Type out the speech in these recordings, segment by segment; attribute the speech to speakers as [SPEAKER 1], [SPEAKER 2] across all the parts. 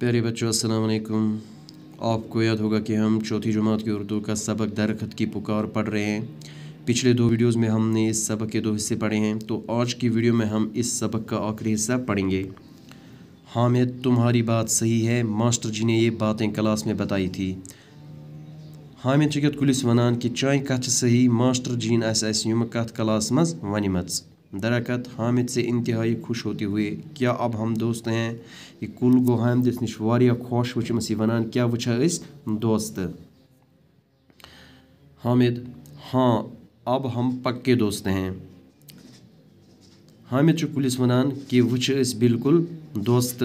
[SPEAKER 1] प्यारे बच्चों अस्सलाम वालेकुम। आपको याद होगा कि हम चौथी जमात की उर्दू का सबक दरख़त की पुकार पढ़ रहे हैं। पिछले दो वीडियोस में हमने इस सबक के दो हिस्से पढ़े हैं, तो आज की वीडियो में हम इस सबक का आखिरी हिस्सा पढ़ेंगे। हामिद, तुम्हारी बात सही है, मास्टर जी ने ये बातें क्लास में बताई थी। हामिद छ कुलिस वनान कि चाय कथ सही, मास्टर जीन यम कथ क्लास मज वनमच। दरकत हामिद से इंतहाई खुश होते हुए, क्या अब हम दोस्त हैं? ये कुल गो हामिदस निश वारिया खुश वचमस वनान क्या वचा दोस्त। हामिद, हाँ अब हम पक्के दोस्त हैं। हामिद कुलिस वनान कि वच बिल्कुल दोस्त।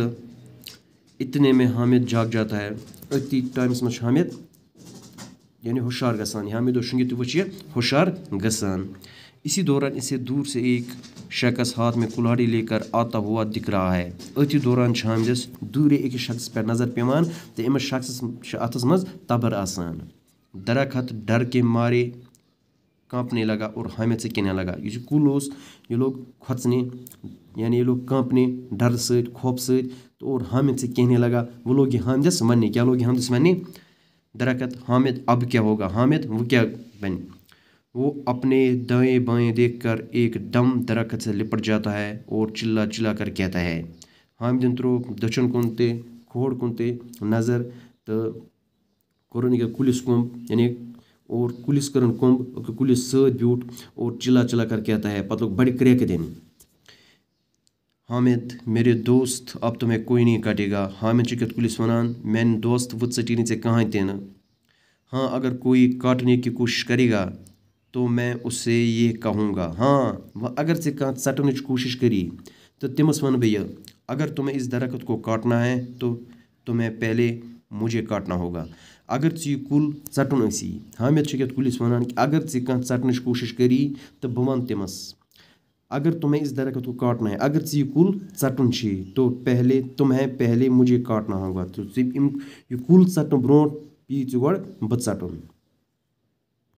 [SPEAKER 1] इतने में हामिद जाग जाता है। अति टाइम्स मज हामिद यानी होशियार गसान। हामिद शुंगित वच होशियार गसान। इसी दौरान इसे दूर से एक शख्स हाथ में कुल्हाड़ी लेकर आता हुआ दिख रहा है। अति दौरान हामिदस दूर एक शख्स पर नजर पेवान तो अमस शख्स अथस मज तबर आसान। दरखत डर के मारे कांपने लगा और हामिद से कहने लगा। ये कुल ये लोग खचने यानी ये लोग कांपने डर से खौफ से, तो और हामिद से कहने लगा। वो लोग हामिदस मनने, क्या लोग हामिदस मनने? दरखत, हामिद अब क्या होगा? हामिद वो क्या बन? वो अपने दाएं बाएं देखकर एकदम दरख्त से लिपट जाता है और चिल्ला चिल्ला कर कहता है। हामिद त्रो दचन कुनते खोड़ कुनते नज़र तो कोरन कुलिस कुंभ यानी और कुलिस करन कुंभ कुलिस सद ब्यूट और चिल्ला चिल्ला कर कहता है। पत लोग बड़े क्रेक दिन। हामिद, मेरे दोस्त अब तुम्हें कोई नहीं काटेगा। हामिद चिकत कुलिस वनान, मैंने दोस्त वो चटीनी से कहाँ तेना। हाँ, अगर कोई काटने की कोशिश करेगा तो मैं उससे ये कहूँगा। हाँ, वह अगर से कहाँ सटने की कोशिश करी तो तिमस वन भैया, अगर तुम्हें इस दरख्त को काटना है तो तुम्हें पहले मुझे काटना होगा। अगर ची कुल सटन असी। हामिद छ कुलिस वनान कि अगर ची कहाँ सटने की कोशिश करी तो बह वन तिमस, अगर तुम्हें इस दरख्त को काटना है, अगर ची कुल सटन छी तो तुम्हें पहले मुझे काटना होगा। तो ये कुल सटन ब्रोट पी गो बह सटन।